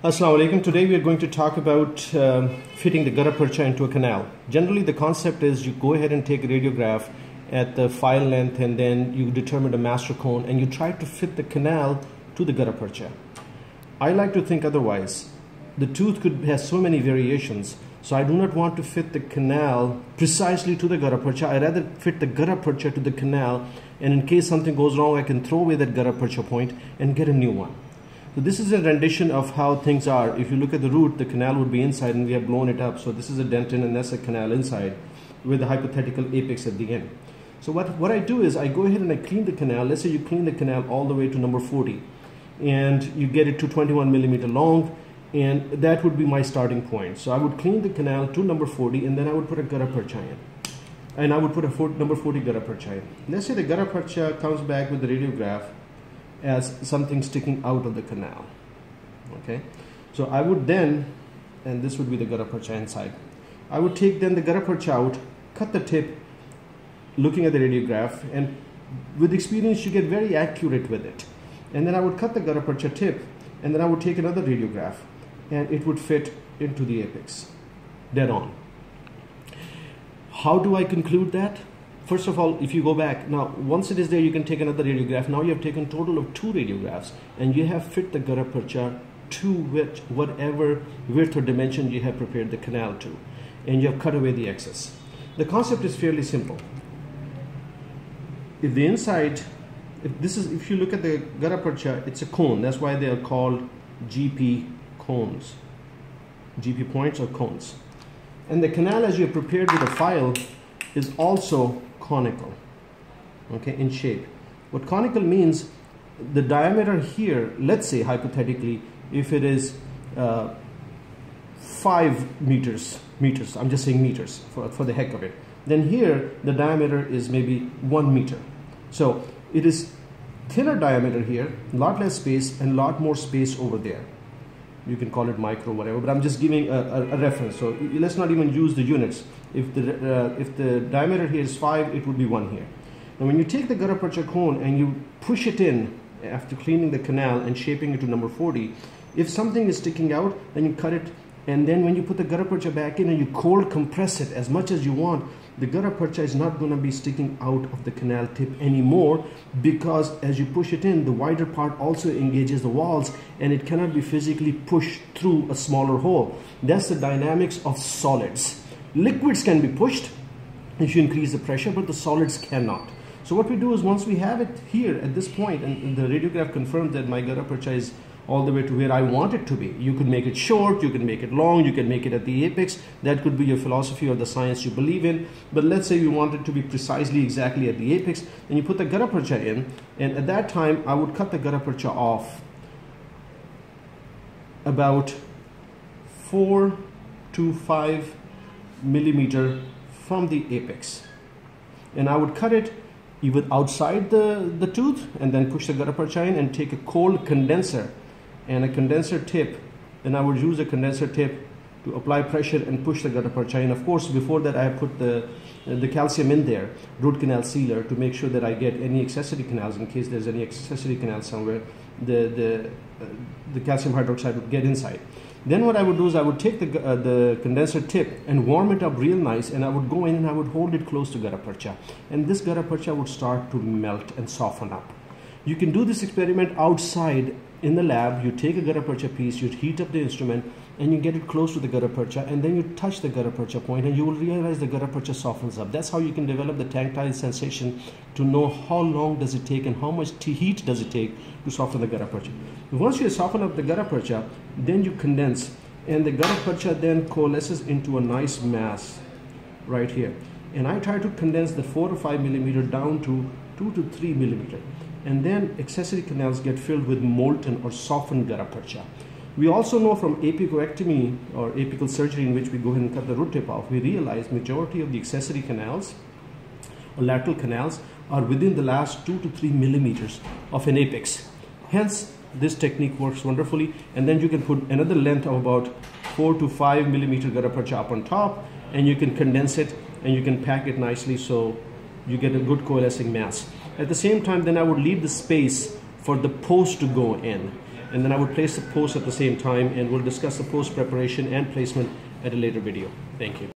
Assalamu alaikum. Today we are going to talk about fitting the guttapercha into a canal. Generally the concept is you go ahead and take a radiograph at the file length and then you determine the master cone and you try to fit the canal to the guttapercha. I like to think otherwise. The tooth has so many variations, so I do not want to fit the canal precisely to the guttapercha. I rather fit the guttapercha to the canal, and in case something goes wrong I can throw away that guttapercha point and get a new one. So this is a rendition of how things are. If you look at the root, the canal would be inside and we have blown it up. So this is a dentin and that's a canal inside with a hypothetical apex at the end. So what I do is I go ahead and I clean the canal. Let's say you clean the canal all the way to number 40 and you get it to 21 millimeter long, and that would be my starting point. So I would clean the canal to number 40 and then I would put a guttapercha in. And I would put a number 40 guttapercha in. Let's say the guttapercha comes back with the radiograph as something sticking out of the canal. Okay, so I would then, and this would be the guttapercha inside, I would take then the guttapercha out, cut the tip looking at the radiograph, and with experience you get very accurate with it. And then I would cut the guttapercha tip and then I would take another radiograph and it would fit into the apex dead on. How do I conclude that? First of all, if you go back, now once it is there you can take another radiograph. Now you have taken a total of 2 radiographs and you have fit the guttapercha to whatever width or dimension you have prepared the canal to, and you have cut away the excess. The concept is fairly simple. If the inside, if you look at the guttapercha, it's a cone. That's why they are called GP cones, GP points or cones. And the canal, as you have prepared with a file, is also conical, okay, in shape. What conical means, the diameter here, let's say hypothetically, if it is 5 meters, I'm just saying meters for the heck of it, then here the diameter is maybe 1 meter. So it is thinner diameter here, a lot less space and a lot more space over there. You can call it micro, whatever, but I'm just giving a reference. So let's not even use the units. If the diameter here is 5, it would be 1 here. Now when you take the guttapercha cone and you push it in after cleaning the canal and shaping it to number 40, if something is sticking out, then you cut it, and then when you put the guttapercha back in and you cold compress it as much as you want, the guttapercha is not going to be sticking out of the canal tip anymore, because as you push it in, the wider part also engages the walls and it cannot be physically pushed through a smaller hole. That's the dynamics of solids. Liquids can be pushed if you increase the pressure, but the solids cannot. So what we do is, once we have it here at this point and the radiograph confirms that my guttapercha is all the way to where I want it to be. You could make it short, you can make it long, you can make it at the apex. That could be your philosophy or the science you believe in. But let's say you want it to be precisely exactly at the apex, then you put the guttapercha in, and at that time I would cut the guttapercha off about 4 to 5 millimeter from the apex. And I would cut it even outside the tooth and then push the guttapercha in and take a cold condenser and a condenser tip. Then I would use a condenser tip to apply pressure and push the guttapercha in. Of course, before that I put the calcium in there, root canal sealer, to make sure that I get any accessory canals. In case there's any accessory canal somewhere, the calcium hydroxide would get inside. Then what I would do is I would take the condenser tip and warm it up real nice, and I would go in and I would hold it close to guttapercha, and this guttapercha would start to melt and soften up. You can do this experiment outside in the lab. You take a guttapercha piece, you heat up the instrument and you get it close to the guttapercha, and then you touch the guttapercha point and you will realize the guttapercha softens up. That's how you can develop the tactile sensation to know how long does it take and how much heat does it take to soften the guttapercha. Once you soften up the guttapercha, then you condense, and the guttapercha then coalesces into a nice mass right here. And I try to condense the 4 to 5 millimeter down to 2 to 3 millimeter. And then accessory canals get filled with molten or softened guttapercha. We also know from apicoectomy or apical surgery, in which we go ahead and cut the root tip off, we realize majority of the accessory canals or lateral canals are within the last 2 to 3 millimeters of an apex. Hence, this technique works wonderfully, and then you can put another length of about 4 to 5 millimeter guttapercha up on top, and you can condense it and you can pack it nicely so you get a good coalescing mass. At the same time, then I would leave the space for the post to go in. and then I would place the post at the same time, and we'll discuss the post preparation and placement at a later video. Thank you.